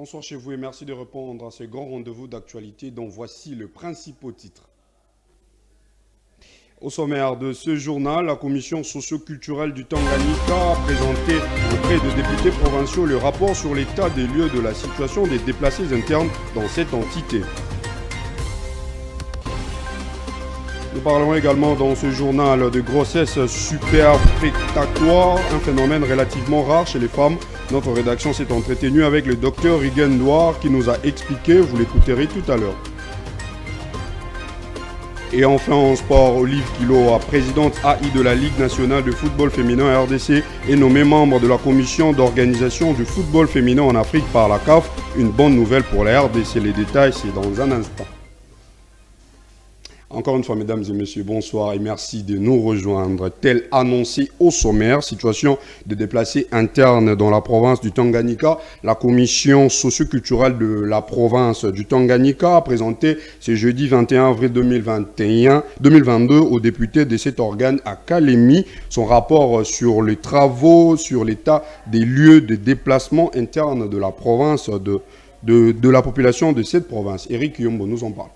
Bonsoir chez vous et merci de répondre à ce grand rendez-vous d'actualité dont voici le principal titre. Au sommaire de ce journal, la commission socio-culturelle du Tanganyika a présenté auprès des députés provinciaux le rapport sur l'état des lieux de la situation des déplacés internes dans cette entité. Nous parlons également dans ce journal de grossesse superfétatoire, un phénomène relativement rare chez les femmes. Notre rédaction s'est entretenue avec le docteur Rigen Noir qui nous a expliqué, vous l'écouterez tout à l'heure. Et enfin en sport, Olive Kilo, présidente AI de la Ligue nationale de football féminin RDC, est nommée membre de la commission d'organisation du football féminin en Afrique par la CAF. Une bonne nouvelle pour la RDC, les détails c'est dans un instant. Encore une fois, mesdames et messieurs, bonsoir et merci de nous rejoindre. Tel annoncé au sommaire, situation de déplacés internes dans la province du Tanganyika, la commission socio-culturelle de la province du Tanganyika a présenté ce jeudi 21 avril 2022 aux députés de cet organe à Kalemi son rapport sur les travaux, sur l'état des lieux de déplacement interne de la province, de la population de cette province. Eric Yombo nous en parle.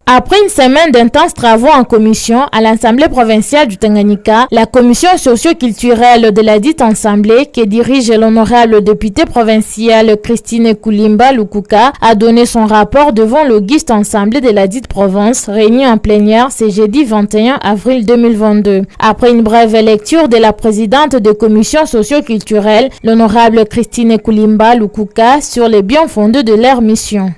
Après une semaine d'intenses travaux en commission à l'Assemblée provinciale du Tanganyika, la commission socio-culturelle de la dite assemblée, que dirige l'honorable député provincial Christine Koulimba Lukuka, a donné son rapport devant l'auguste assemblée de la dite province, réunie en plénière ce jeudi 21 avril 2022. Après une brève lecture de la présidente de commission socio-culturelle, l'honorable Christine Koulimba Lukuka, sur les bien fondés de leur mission.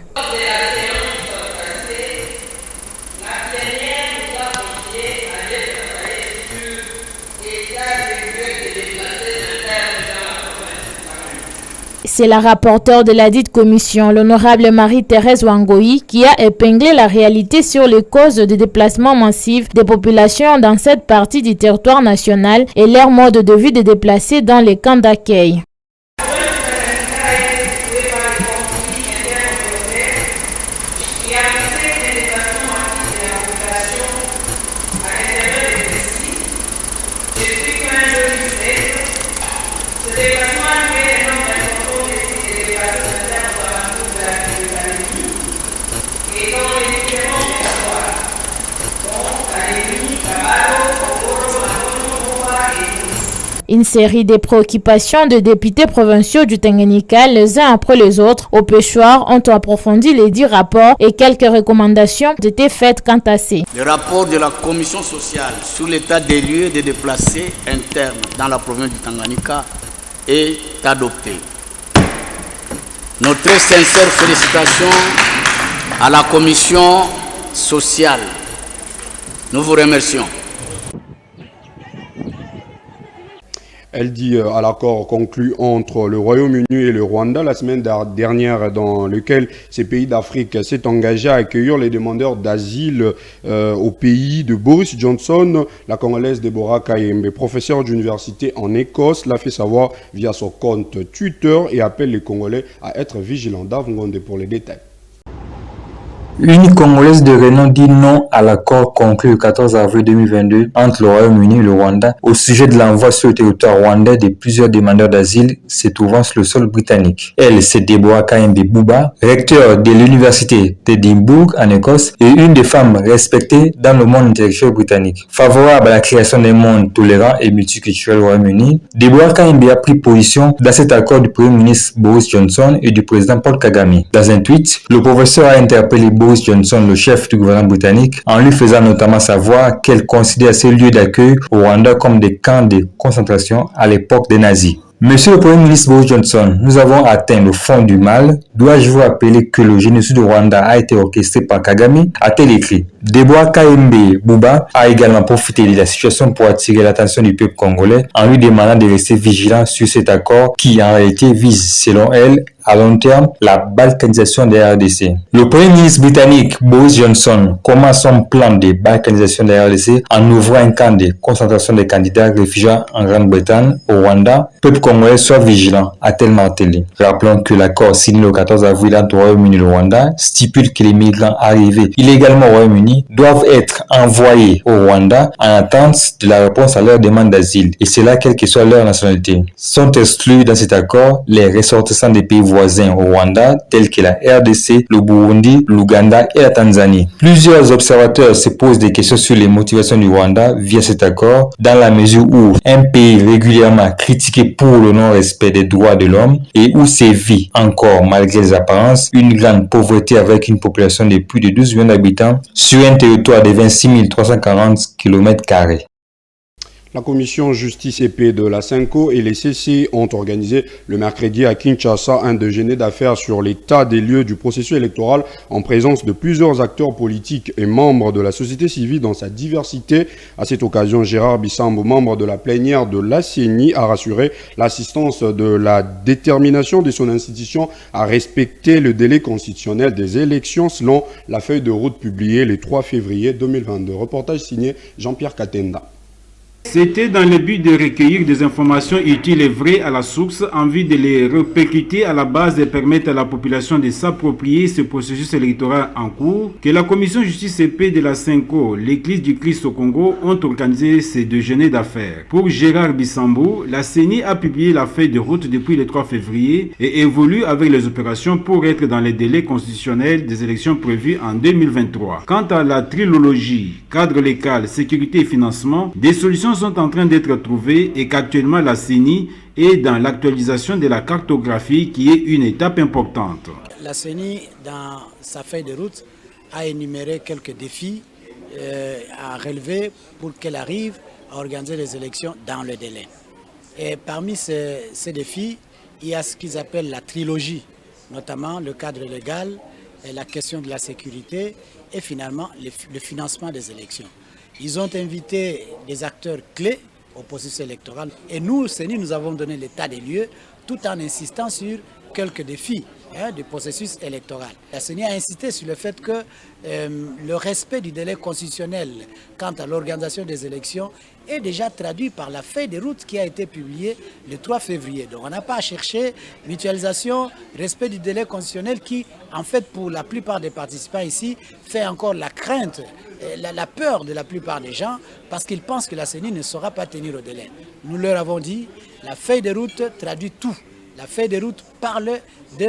C'est la rapporteure de la dite commission, l'honorable Marie-Thérèse Wangoï, qui a épinglé la réalité sur les causes de déplacement massif des populations dans cette partie du territoire national et leur mode de vie des déplacés dans les camps d'accueil. Une série de préoccupations de députés provinciaux du Tanganyika, les uns après les autres, au pêchoir, ont approfondi les 10 rapports et quelques recommandations ont été faites quant à ces. Le rapport de la commission sociale sur l'état des lieux des déplacés internes dans la province du Tanganyika est adopté. Nos très sincères félicitations à la commission sociale. Nous vous remercions. Elle dit à l'accord conclu entre le Royaume-Uni et le Rwanda la semaine dernière dans lequel ces pays d'Afrique s'est engagé à accueillir les demandeurs d'asile au pays de Boris Johnson. La Congolaise Deborah Kayembe, professeure d'université en Écosse, l'a fait savoir via son compte Twitter et appelle les Congolais à être vigilants. Davngonde pour les détails. Une Congolaise de renom dit non à l'accord conclu le 14 avril 2022 entre le Royaume-Uni et le Rwanda au sujet de l'envoi sur le territoire rwandais de plusieurs demandeurs d'asile se trouvant sur le sol britannique. Elle, c'est Deborah Kayembe Bouba, recteur de l'université d'Édimbourg en Écosse et une des femmes respectées dans le monde intellectuel britannique. Favorable à la création d'un monde tolérant et multiculturel au Royaume-Uni, Deborah Kayembe a pris position dans cet accord du Premier ministre Boris Johnson et du président Paul Kagame. Dans un tweet, le professeur a interpellé Boris Johnson, le chef du gouvernement britannique, en lui faisant notamment savoir qu'elle considère ces lieux d'accueil au Rwanda comme des camps de concentration à l'époque des nazis. Monsieur le Premier ministre Boris Johnson, nous avons atteint le fond du mal. Dois-je vous rappeler que le génocide du Rwanda a été orchestré par Kagame, a-t-elle écrit. Deborah Kayembe Bouba a également profité de la situation pour attirer l'attention du peuple congolais en lui demandant de rester vigilant sur cet accord qui en réalité vise, selon elle, à long terme, la balkanisation des RDC. Le Premier ministre britannique Boris Johnson commence son plan de balkanisation des RDC en ouvrant un camp de concentration des candidats réfugiés en Grande-Bretagne, au Rwanda. Peuple congolais soit vigilant, a-t-elle martelé. Rappelons que l'accord signé le 14 avril entre le Royaume-Uni et le Rwanda stipule que les migrants arrivés illégalement au Royaume-Uni Tanzanie doivent être envoyés au Rwanda en attente de la réponse à leur demande d'asile, et cela quelle que soit leur nationalité. Sont exclus dans cet accord les ressortissants des pays voisins au Rwanda, tels que la RDC, le Burundi, l'Ouganda et la Tanzanie. Plusieurs observateurs se posent des questions sur les motivations du Rwanda via cet accord, dans la mesure où un pays régulièrement critiqué pour le non-respect des droits de l'homme et où sévit encore, malgré les apparences, une grande pauvreté avec une population de plus de 12 millions d'habitants sur un territoire de 26 340 km². La commission justice et paix de la CENCO et les CC ont organisé le mercredi à Kinshasa un déjeuner d'affaires sur l'état des lieux du processus électoral en présence de plusieurs acteurs politiques et membres de la société civile dans sa diversité. À cette occasion, Gérard Bissambo, membre de la plénière de la CENI, a rassuré l'assistance de la détermination de son institution à respecter le délai constitutionnel des élections selon la feuille de route publiée le 3 février 2022. Reportage signé Jean-Pierre Katenda. C'était dans le but de recueillir des informations utiles et vraies à la source en vue de les répercuter à la base et permettre à la population de s'approprier ce processus électoral en cours que la commission justice et paix de la CENCO, l'église du Christ au Congo ont organisé ces déjeuners d'affaires. Pour Gérard Bissambo, la CENI a publié la feuille de route depuis le 3 février et évolue avec les opérations pour être dans les délais constitutionnels des élections prévues en 2023. Quant à la trilogie, cadre légal, sécurité et financement, des solutions sont en train d'être trouvées et qu'actuellement la CENI est dans l'actualisation de la cartographie qui est une étape importante. La CENI, dans sa feuille de route, a énuméré quelques défis à relever pour qu'elle arrive à organiser les élections dans le délai. Et parmi ces défis, il y a ce qu'ils appellent la trilogie, notamment le cadre légal, la question de la sécurité et finalement le financement des élections. Ils ont invité des acteurs clés au processus électoral et nous, CENI, nous avons donné l'état des lieux tout en insistant sur quelques défis du processus électoral. La CENI a insisté sur le fait que le respect du délai constitutionnel quant à l'organisation des élections est déjà traduit par la feuille de route qui a été publiée le 3 février. Donc on n'a pas à chercher mutualisation, respect du délai constitutionnel qui, en fait, pour la plupart des participants ici, fait encore la crainte, la peur de la plupart des gens parce qu'ils pensent que la CENI ne saura pas tenir au délai. Nous leur avons dit, la feuille de route traduit tout. La feuille de route parle de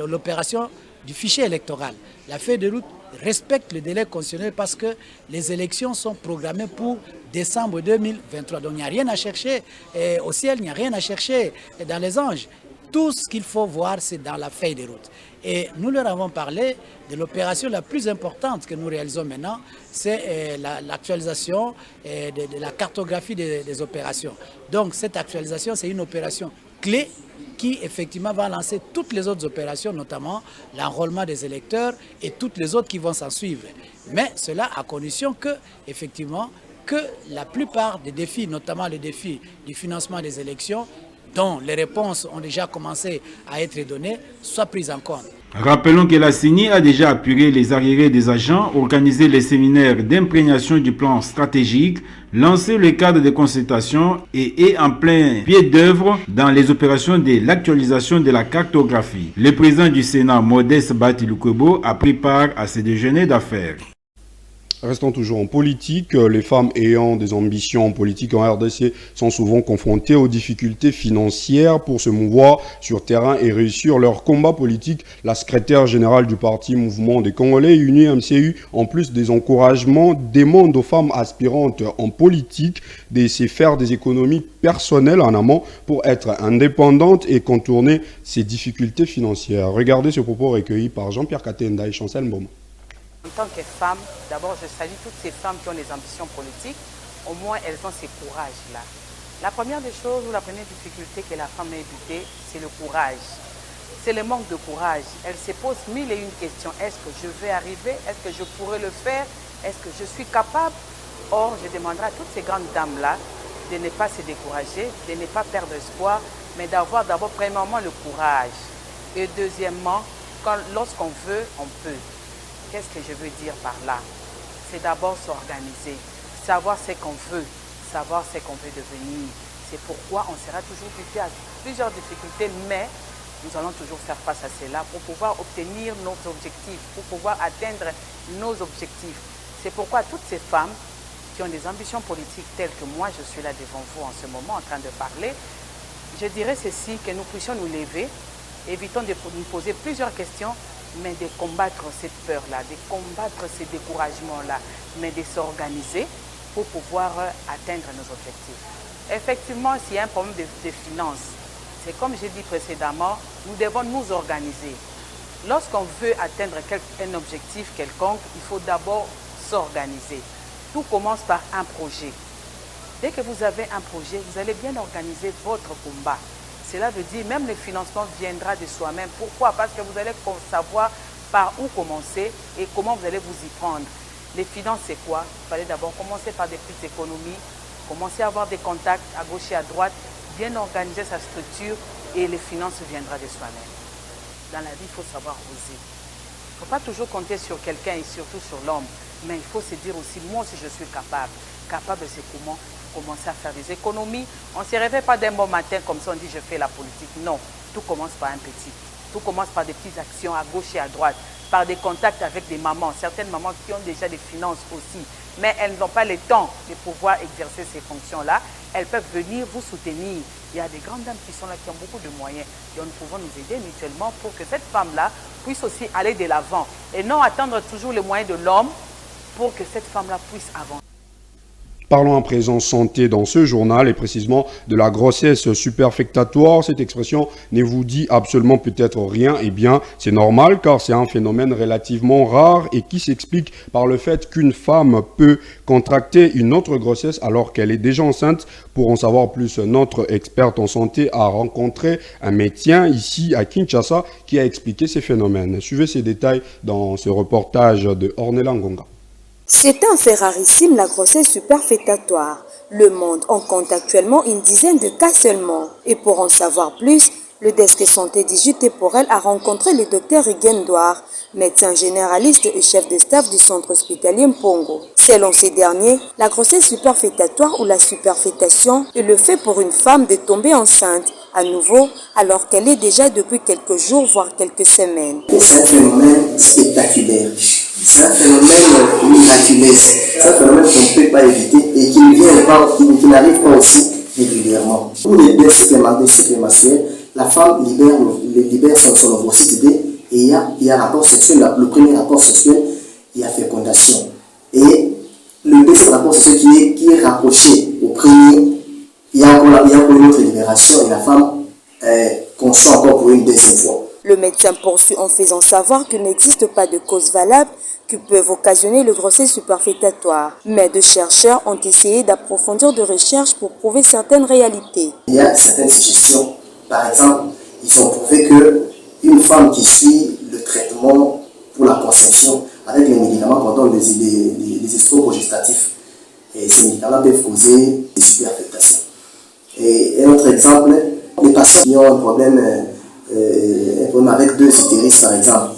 l'opération du fichier électoral. La feuille de route respecte le délai constitutionnel parce que les élections sont programmées pour décembre 2023. Donc il n'y a rien à chercher au ciel, il n'y a rien à chercher dans les anges. Tout ce qu'il faut voir, c'est dans la feuille de route. Et nous leur avons parlé de l'opération la plus importante que nous réalisons maintenant, c'est l'actualisation de la cartographie des opérations. Donc cette actualisation, c'est une opération clé qui effectivement va lancer toutes les autres opérations, notamment l'enrôlement des électeurs et toutes les autres qui vont s'en suivre. Mais cela à condition que, effectivement, que la plupart des défis, notamment le défi du financement des élections, dont les réponses ont déjà commencé à être données, soient prises en compte. Rappelons que la CENI a déjà appuyé les arriérés des agents, organisé les séminaires d'imprégnation du plan stratégique, lancé le cadre de consultation et est en plein pied d'œuvre dans les opérations de l'actualisation de la cartographie. Le président du Sénat, Modeste Batilukwebo, a pris part à ces déjeuners d'affaires. Restons toujours en politique. Les femmes ayant des ambitions politiques en RDC sont souvent confrontées aux difficultés financières pour se mouvoir sur terrain et réussir leur combat politique. La secrétaire générale du parti Mouvement des Congolais Unis MCU, en plus des encouragements, demande aux femmes aspirantes en politique de se faire des économies personnelles en amont pour être indépendantes et contourner ces difficultés financières. Regardez ce propos recueilli par Jean-Pierre Katenda et Chancel Mboma. En tant que femme, d'abord je salue toutes ces femmes qui ont des ambitions politiques, au moins elles ont ces courages-là. La première des choses ou la première difficulté que la femme a butée, c'est le courage. C'est le manque de courage. Elle se pose mille et une questions. Est-ce que je vais arriver? Est-ce que je pourrais le faire? Est-ce que je suis capable? Or, je demanderai à toutes ces grandes dames-là de ne pas se décourager, de ne pas perdre espoir, mais d'avoir d'abord premièrement le courage. Et deuxièmement, lorsqu'on veut, on peut. Qu'est-ce que je veux dire par là? C'est d'abord s'organiser, savoir ce qu'on veut, savoir ce qu'on veut devenir. C'est pourquoi on sera toujours buté à plusieurs difficultés, mais nous allons toujours faire face à cela pour pouvoir obtenir nos objectifs, pour pouvoir atteindre nos objectifs. C'est pourquoi toutes ces femmes qui ont des ambitions politiques telles que moi, je suis là devant vous en ce moment en train de parler, je dirais ceci, que nous puissions nous lever, évitons de nous poser plusieurs questions, mais de combattre cette peur-là, de combattre ces découragements-là, mais de s'organiser pour pouvoir atteindre nos objectifs. Effectivement, s'il y a un problème de finances, c'est comme j'ai dit précédemment, nous devons nous organiser. Lorsqu'on veut atteindre un objectif quelconque, il faut d'abord s'organiser. Tout commence par un projet. Dès que vous avez un projet, vous allez bien organiser votre combat. Cela veut dire même le financement viendra de soi-même. Pourquoi? Parce que vous allez savoir par où commencer et comment vous allez vous y prendre. Les finances, c'est quoi? Il fallait d'abord commencer par des petites économies, commencer à avoir des contacts à gauche et à droite, bien organiser sa structure et les finances viendront de soi-même. Dans la vie, il faut savoir oser. Il ne faut pas toujours compter sur quelqu'un et surtout sur l'homme, mais il faut se dire aussi, moi aussi je suis capable. Capable, c'est comment? Commencer à faire des économies. On ne se réveille pas d'un bon matin comme ça, on dit je fais la politique. Non, tout commence par un petit. Tout commence par des petites actions à gauche et à droite, par des contacts avec des mamans, certaines mamans qui ont déjà des finances aussi, mais elles n'ont pas le temps de pouvoir exercer ces fonctions-là. Elles peuvent venir vous soutenir. Il y a des grandes dames qui sont là, qui ont beaucoup de moyens, et nous pouvons nous aider mutuellement pour que cette femme-là puisse aussi aller de l'avant, et non attendre toujours les moyens de l'homme pour que cette femme-là puisse avancer. Parlons à présent santé dans ce journal et précisément de la grossesse superfectatoire. Cette expression ne vous dit absolument peut-être rien. Eh bien, c'est normal car c'est un phénomène relativement rare et qui s'explique par le fait qu'une femme peut contracter une autre grossesse alors qu'elle est déjà enceinte. Pour en savoir plus, notre experte en santé a rencontré un médecin ici à Kinshasa qui a expliqué ces phénomènes. Suivez ces détails dans ce reportage de Ornella Ngonga. C'est un fait rarissime, la grossesse superfétatoire. Le monde en compte actuellement une dizaine de cas seulement. Et pour en savoir plus, le desk santé digitemporel a rencontré le docteur Huguen Douard, médecin généraliste et chef de staff du centre hospitalier Mpongo. Selon ces derniers, la grossesse superfétatoire ou la superfétation est le fait pour une femme de tomber enceinte à nouveau alors qu'elle est déjà depuis quelques jours voire quelques semaines. C'est un phénomène spectaculaire. C'est un phénomène miraculeux. C'est un phénomène qu'on ne peut pas éviter et qui n'arrive pas aussi régulièrement. Pour les bains supplémentaires, la femme libère son ovocyte et il y a rapport sexuel. Le premier rapport sexuel, il y a fécondation. Et le deuxième rapport sexuel qui est rapproché au premier, il y a encore une autre libération et la femme conçoit encore pour une deuxième fois. Le médecin poursuit en faisant savoir qu'il n'existe pas de causes valables qui peuvent occasionner le grossesse superfétatoire. Mais de chercheurs ont essayé d'approfondir des recherches pour prouver certaines réalités. Il y a certaines suggestions. Par exemple, ils ont prouvé qu'une femme qui suit le traitement pour la conception avec les médicaments pendant les estrogestatifs, et ces médicaments peuvent causer des superfétations. Et un autre exemple, les patients qui ont un problème avec deux utérus par exemple,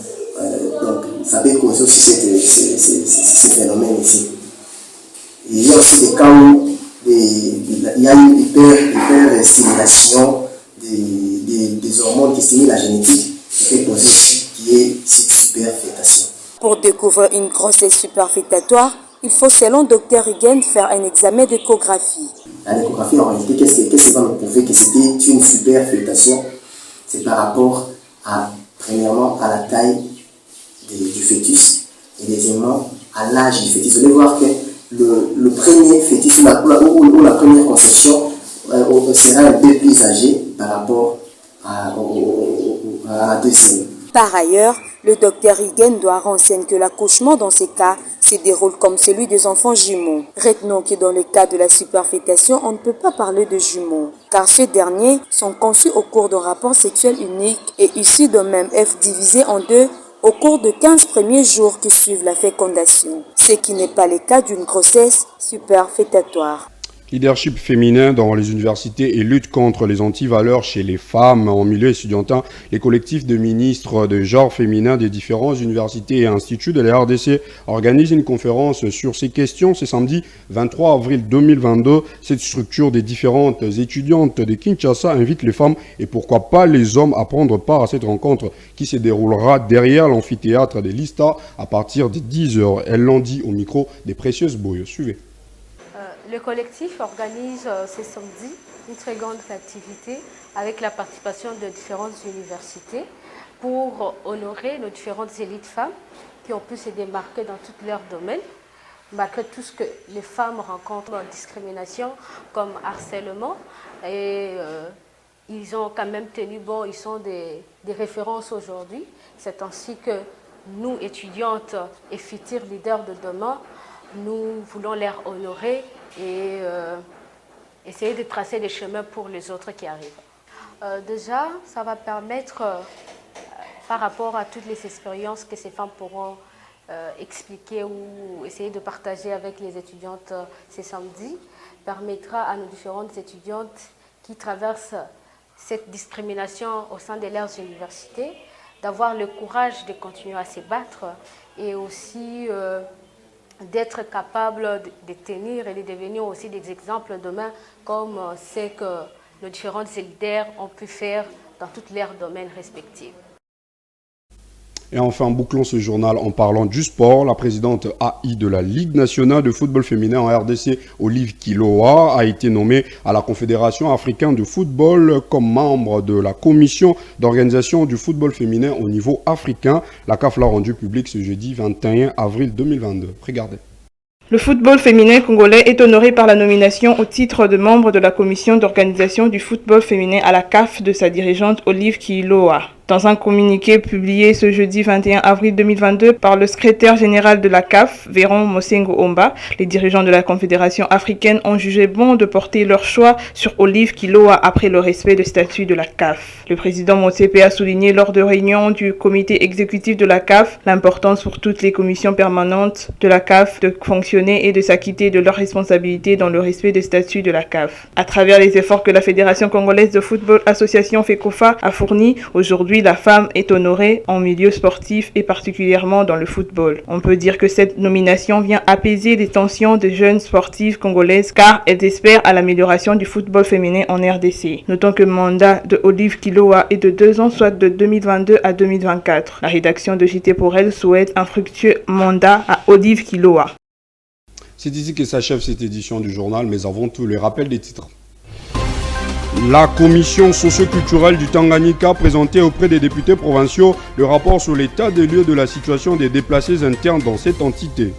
donc ça peut causer aussi ces phénomènes ici. Il y a aussi des cas où il y a une hyperstimulation des hormones qui stimulent la génétique qui peut causer qui est cette superfétation. Pour découvrir une grossesse superfétatoire, il faut selon Dr Huguen faire un examen d'échographie. L'échographie en réalité, qu'est-ce qui va nous prouver que c'était une superfétation? C'est par rapport premièrement à la taille du fœtus et deuxièmement à l'âge du fœtus. Vous allez voir que le premier fœtus ou la première conception sera un peu plus âgé par rapport à la deuxième. Par ailleurs, le docteur Huguen Douard renseigne que l'accouchement dans ces cas se déroule comme celui des enfants jumeaux. Retenons que dans le cas de la superfétation, on ne peut pas parler de jumeaux, car ces derniers sont conçus au cours d'un rapport sexuel unique et issus d'un même œuf divisé en deux au cours de 15 premiers jours qui suivent la fécondation, ce qui n'est pas le cas d'une grossesse superfétatoire. Leadership féminin dans les universités et lutte contre les antivaleurs chez les femmes en milieu étudiantin. Les collectifs de ministres de genre féminin des différentes universités et instituts de la RDC organisent une conférence sur ces questions. C'est samedi 23 avril 2022. Cette structure des différentes étudiantes de Kinshasa invite les femmes et pourquoi pas les hommes à prendre part à cette rencontre qui se déroulera derrière l'amphithéâtre de Lista à partir de 10h. Elles l'ont dit au micro des Précieuses Boyeux. Suivez. Le collectif organise ce samedi une très grande activité avec la participation de différentes universités pour honorer nos différentes élites femmes qui ont pu se démarquer dans tous leurs domaines, malgré tout ce que les femmes rencontrent en discrimination comme harcèlement. Et ils ont quand même tenu bon, ils sont des références aujourd'hui. C'est ainsi que nous, étudiantes et futurs leaders de demain, nous voulons les honorer et essayer de tracer des chemins pour les autres qui arrivent. Déjà, ça va permettre, par rapport à toutes les expériences que ces femmes pourront expliquer ou essayer de partager avec les étudiantes ce samedi, permettra à nos différentes étudiantes qui traversent cette discrimination au sein de leurs universités d'avoir le courage de continuer à se battre et aussi d'être capable de tenir et de devenir aussi des exemples demain comme ce que nos différentes leaders ont pu faire dans tous leurs domaines respectifs. Et enfin, bouclons ce journal en parlant du sport. La présidente AI de la Ligue nationale de football féminin en RDC, Olive Kiloa, a été nommée à la Confédération africaine de football comme membre de la commission d'organisation du football féminin au niveau africain. La CAF l'a rendu public ce jeudi 21 avril 2022. Regardez. Le football féminin congolais est honoré par la nomination au titre de membre de la commission d'organisation du football féminin à la CAF de sa dirigeante Olive Kiloa. Dans un communiqué publié ce jeudi 21 avril 2022 par le secrétaire général de la CAF, Véron Mosengo Omba, les dirigeants de la Confédération africaine ont jugé bon de porter leur choix sur Olive Kiloa après le respect des statuts de la CAF. Le président Motsepe a souligné lors de réunion du comité exécutif de la CAF l'importance pour toutes les commissions permanentes de la CAF de fonctionner et de s'acquitter de leurs responsabilités dans le respect des statuts de la CAF. À travers les efforts que la Fédération congolaise de football association FECOFA a fournis, aujourd'hui la femme est honorée en milieu sportif et particulièrement dans le football. On peut dire que cette nomination vient apaiser les tensions des jeunes sportives congolaises car elles espèrent à l'amélioration du football féminin en RDC. Notons que le mandat de Olive Kiloa est de 2 ans, soit de 2022 à 2024. La rédaction de JT pour elle souhaite un fructueux mandat à Olive Kiloa. C'est ici que s'achève cette édition du journal, mais avant tout, les rappels des titres. La commission socio-culturelle du Tanganyika présentait auprès des députés provinciaux le rapport sur l'état des lieux de la situation des déplacés internes dans cette entité.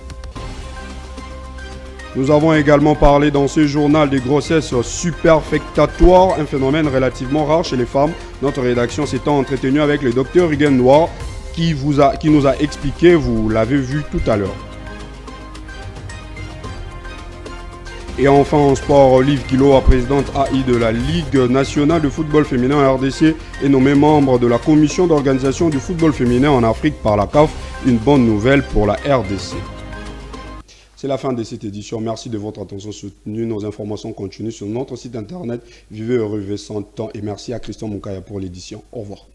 Nous avons également parlé dans ce journal des grossesses superfectatoires, un phénomène relativement rare chez les femmes. Notre rédaction s'étant entretenue avec le docteur Rigen Noir qui nous a expliqué, vous l'avez vu tout à l'heure. Et enfin en sport, Olive Kiloa, présidente AI de la Ligue nationale de football féminin en RDC, est nommée membre de la commission d'organisation du football féminin en Afrique par la CAF. Une bonne nouvelle pour la RDC. C'est la fin de cette édition. Merci de votre attention soutenue. Nos informations continuent sur notre site internet. Vivez heureux, vivez sans temps. Et merci à Christian Moukaya pour l'édition. Au revoir.